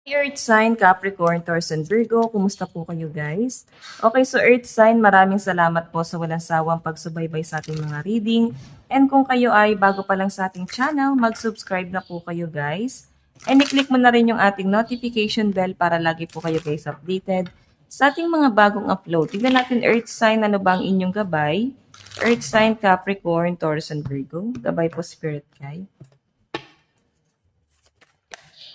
Earth sign, Capricorn, Taurus, and Virgo. Kumusta po kayo guys? Okay, so Earth sign, maraming salamat po sa walang sawang pagsubaybay sa ating mga reading. And kung kayo ay bago pa lang sa ating channel, mag-subscribe na po kayo guys. And i-click mo na rin yung ating notification bell para lagi po kayo guys updated sa ating mga bagong upload. Tignan natin Earth sign, ano ba ang inyong gabay? Earth sign, Capricorn, Taurus, and Virgo. Gabay po Spirit Guide.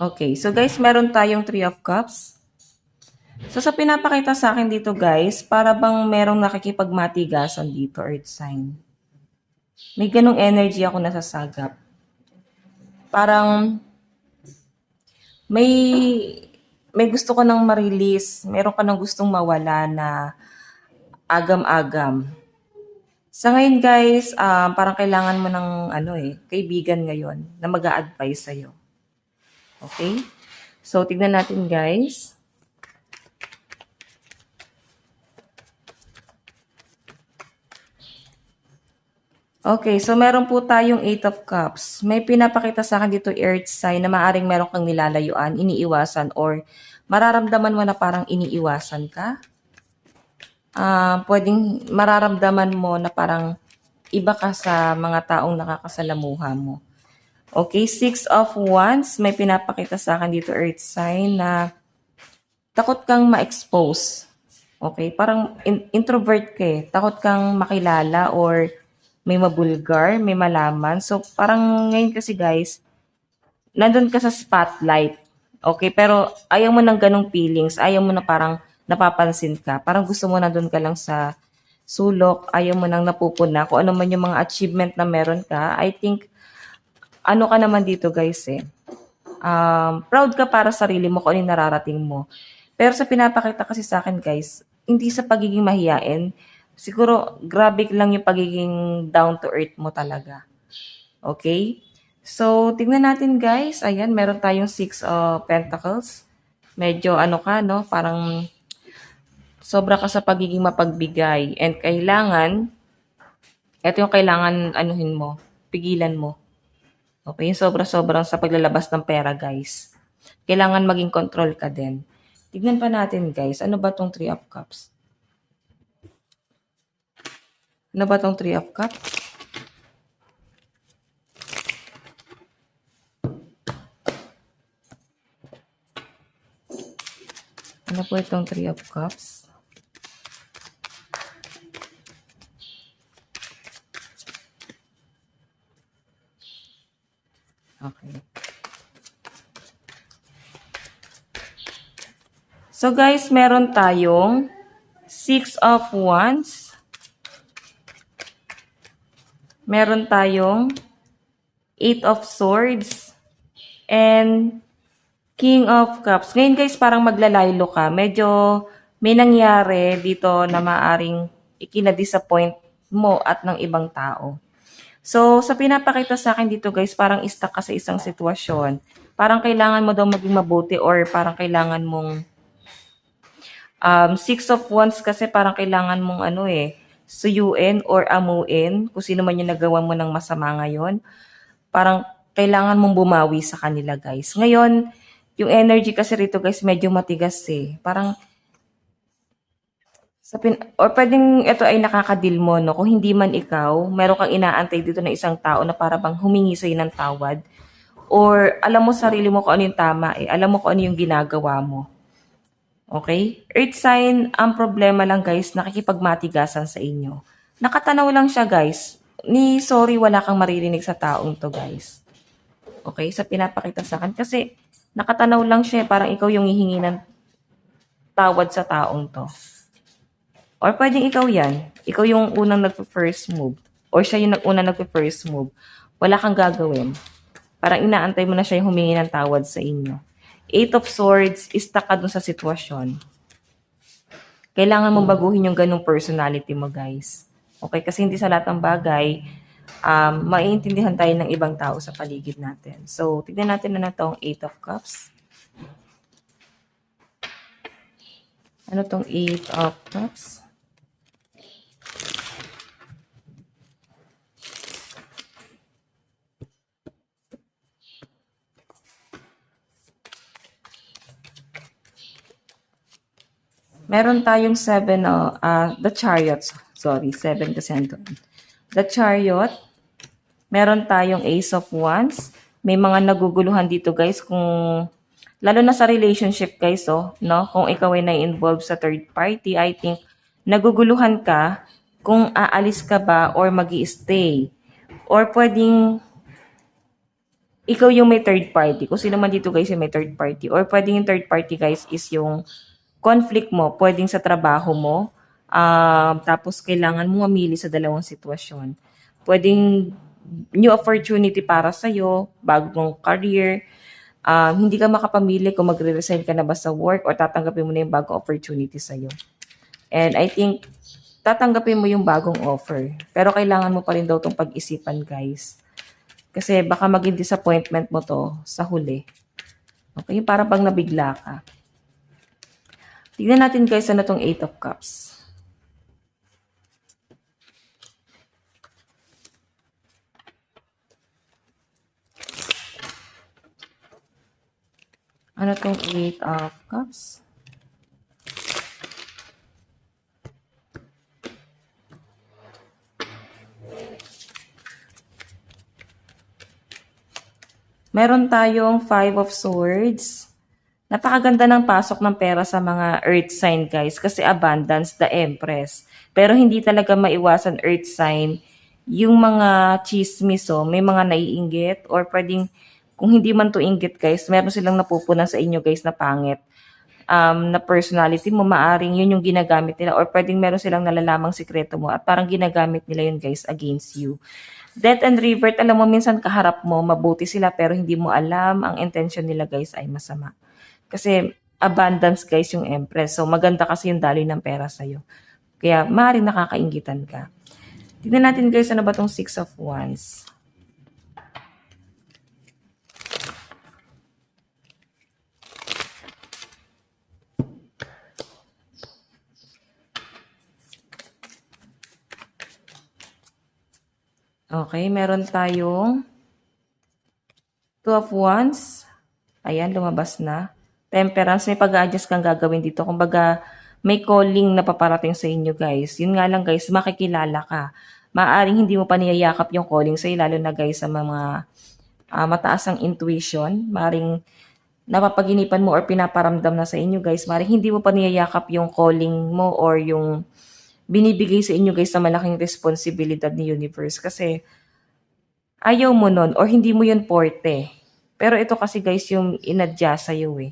Okay, so guys, meron tayong Three of Cups. So sa pinapakita sa akin dito guys, para bang merong nakikipagmatigasan dito, Earth sign. May ganong energy ako nasasagap. Parang may gusto ko nang ma-release, meron ka nang gustong mawala na agam-agam. Sa ngayon guys, parang kailangan mo ng kaibigan ngayon na mag-a-advise sa'yo. Okay? So, tignan natin guys. Okay, so meron po tayong 8 of Cups. May pinapakita sa akin dito Earth sign na maaring meron kang nilalayuan, iniiwasan, or mararamdaman mo na parang iniiwasan ka. Pwedeng mararamdaman mo na parang iba ka sa mga taong nakakasalamuha mo. Okay, 6 of Wands, may pinapakita sa akin dito Earth sign na takot kang ma-expose. Okay, parang introvert ka eh. Takot kang makilala or may mabulgar, may malaman. So parang ngayon kasi guys, nandun ka sa spotlight. Okay, pero ayaw mo ng ganong feelings. Ayaw mo na parang napapansin ka. Parang gusto mo na doon ka lang sa sulok. Ayaw mo nang napupuna. Kung ano man yung mga achievement na meron ka, I think ano ka naman dito guys eh. Proud ka para sa sarili mo kung ano yung nararating mo. Pero sa pinapakita kasi sa akin guys, hindi sa pagiging mahiyain, siguro grabe lang yung pagiging down to earth mo talaga. Okay? So, tignan natin guys. Ayan, meron tayong 6 of Pentacles. Medyo ano ka, no? Parang sobra ka sa pagiging mapagbigay. And kailangan, ito yung kailangan anuhin mo, pigilan mo. Okay, yung sobra-sobrang sa paglalabas ng pera, guys. Kailangan maging control ka din. Tignan pa natin, guys. Ano ba tong 3 of Cups? Ano ba tong 3 of Cups? Ano po itong 3 of Cups? Okay. So guys, meron tayong 6 of Wands. Meron tayong 8 of Swords. And King of Cups. Ngayon guys, parang maglalaylo ka. Medyo may nangyari dito na maaring ikina-disappoint mo at ng ibang tao. So, sa pinapakita sa akin dito guys, parang stuck ka sa isang sitwasyon. Parang kailangan mo daw maging mabuti or parang kailangan mong 6 of Wands kasi parang kailangan mong suyuin or amuin kung sino man yung nagawa mo ng masama ngayon. Parang kailangan mong bumawi sa kanila guys. Ngayon, yung energy kasi rito guys medyo matigas eh. Parang or pwedeng ito ay nakakadil mo, no? Kung hindi man ikaw, meron kang inaantay dito na isang tao na para bang humingi sa'yo ng tawad. Or alam mo sarili mo kung ano yung tama eh. Alam mo kung ano yung ginagawa mo. Okay? Earth sign, ang problema lang guys, nakikipagmatigasan sa inyo. Nakatanaw lang siya guys. Sorry, wala kang maririnig sa taong to guys. Okay? Sa pinapakita sa akin. Kasi nakatanaw lang siya, parang ikaw yung hihingi ng tawad sa taong to. Or pwedeng ikaw yan. Ikaw yung unang nagpo-first move. Or siya yung unang nagpo-first move. Wala kang gagawin. Parang inaantay mo na siya yung humingi ng tawad sa inyo. 8 of Swords, stuck ka dun sa sitwasyon. Kailangan mong baguhin yung ganung personality mo, guys. Okay? Kasi hindi sa lahat ng bagay, maiintindihan tayo ng ibang tao sa paligid natin. So, tignan natin na itong 8 of Cups. Ano tong 8 of Cups? Meron tayong 7, the chariot. Sorry, 7 kasi andun. The chariot. Meron tayong ace of wands. May mga naguguluhan dito guys kung, lalo na sa relationship guys, no? Kung ikaw ay na-involve sa third party, I think, naguguluhan ka kung aalis ka ba or mag-i-stay. Or pwedeng ikaw yung may third party. Kung sino man dito guys yung may third party. Or pwedeng yung third party guys is yung conflict mo. Pwedeng sa trabaho mo. Tapos kailangan mo mamili sa dalawang sitwasyon. Pwedeng new opportunity para sa'yo, bagong career. Hindi ka makapamili kung magre-resign ka na ba sa work or tatanggapin mo na yung bagong opportunity sa'yo. And I think tatanggapin mo yung bagong offer. Pero kailangan mo pa rin daw itong pag-isipan guys. Kasi baka maging disappointment mo to sa huli. Okay, para bang nabigla ka. Tignan natin guys ano tong 8 of Cups. Ano tong 8 of Cups? Meron tayong 5 of Swords. Napakaganda ng pasok ng pera sa mga earth sign guys kasi abundance, the Empress. Pero hindi talaga maiwasan earth sign yung mga chismis, may mga naiinggit or pwedeng kung hindi man to inggit guys, meron silang napupunan sa inyo guys na pangit. Na personality mo, maaring yun yung ginagamit nila or pwedeng meron silang nalalamang sikreto mo at parang ginagamit nila yun guys against you. Death and Rebirth, alam mo minsan kaharap mo, mabuti sila pero hindi mo alam ang intention nila guys ay masama. Kasi abundance guys yung Empress. So maganda kasi yung daloy ng pera sa'yo. Kaya maaaring nakakainggitan ka. Tignan natin guys ano ba tong 6 of Wands. Okay, meron tayong 2 of Wands. Ayan, lumabas na. Temperance, may pag-adjust kang gagawin dito. Kumbaga, may calling na paparating sa inyo, guys. Yun nga lang, guys, makikilala ka. Maaring hindi mo pa niyayakap yung calling sa'yo, lalo na, guys, sa mga mataas ang intuition. Maaring napapaginipan mo or pinaparamdam na sa inyo, guys. Maaring hindi mo pa niyayakap yung calling mo or yung binibigay sa inyo guys na malaking responsibilidad ni universe kasi ayaw mo nun or hindi mo yun porte. Pero ito kasi guys yung inadya sa'yo eh.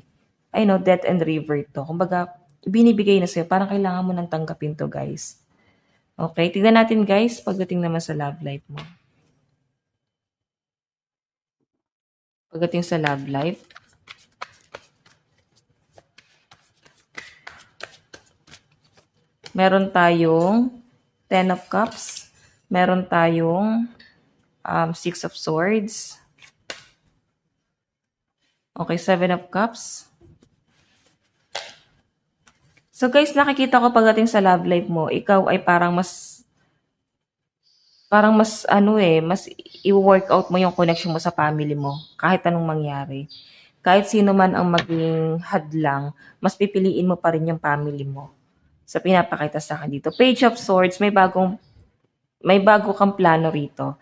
I know, death and river to. Kumbaga, binibigay na sa'yo. Parang kailangan mo nang tanggapin to guys. Okay, tignan natin guys pagdating naman sa love life mo. Pagdating sa love life, meron tayong 10 of Cups. Meron tayong 6 of Swords. Okay, 7 of Cups. So guys, nakikita ko pagdating sa love life mo, ikaw ay parang mas mas i-workout mo yung connection mo sa family mo kahit anong mangyari. Kahit sino man ang maging hadlang, mas pipiliin mo pa rin yung family mo. Sa pinapakita sa akin dito. Page of Swords, may bago kang plano rito.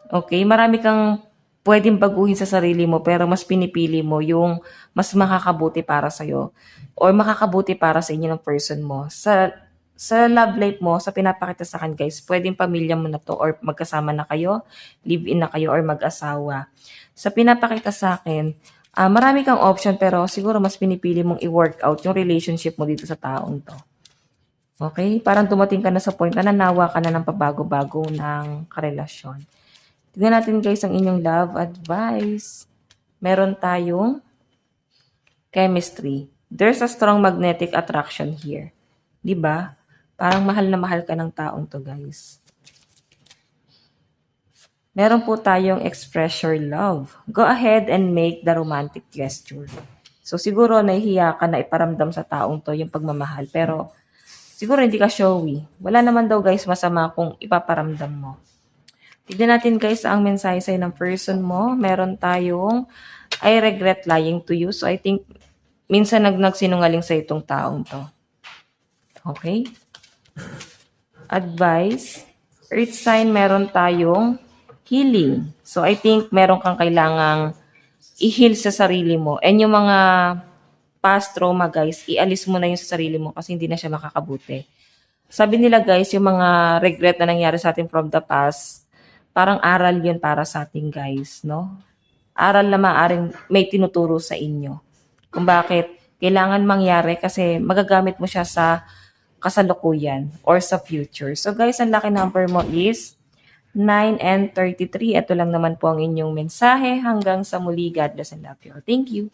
Okay, marami kang pwedeng baguhin sa sarili mo pero mas pinipili mo yung mas makakabuti para sa'yo or makakabuti para sa inyo ng person mo. Sa love life mo, sa pinapakita sa akin guys, pwedeng pamilya mo na to or magkasama na kayo, live-in na kayo or mag-asawa. Sa pinapakita sa akin, marami kang option pero siguro mas pinipili mong i-workout yung relationship mo dito sa taong to. Okay? Parang dumating ka na sa point na nanawa ka na ng pabago-bago ng karelasyon. Tignan natin guys ang inyong love advice. Meron tayong chemistry. There's a strong magnetic attraction here. Diba? Parang mahal na mahal ka ng taong to guys. Meron po tayong express your love. Go ahead and make the romantic gesture. So siguro nahihiya ka na iparamdam sa taong to yung pagmamahal. Pero siguro hindi ka showy. Wala naman daw guys masama kung ipaparamdam mo. Tignan natin guys ang mensahe sa'yo ng person mo. Meron tayong I regret lying to you. So I think minsan nagsinungaling sa itong taong to. Okay? Advice. Earth sign, meron tayong healing. So, I think meron kang kailangang i-heal sa sarili mo. And yung mga past trauma, guys, ialis mo na yung sa sarili mo kasi hindi na siya makakabuti. Sabi nila, guys, yung mga regret na nangyari sa atin from the past, parang aral yun para sa atin, guys, no? Aral na maaaring may tinuturo sa inyo. Kung bakit kailangan mangyari kasi magagamit mo siya sa kasalukuyan or sa future. So guys, ang lucky number mo is 9 and 33. Ito lang naman po ang inyong mensahe. Hanggang sa muli, God bless and love you all. Thank you.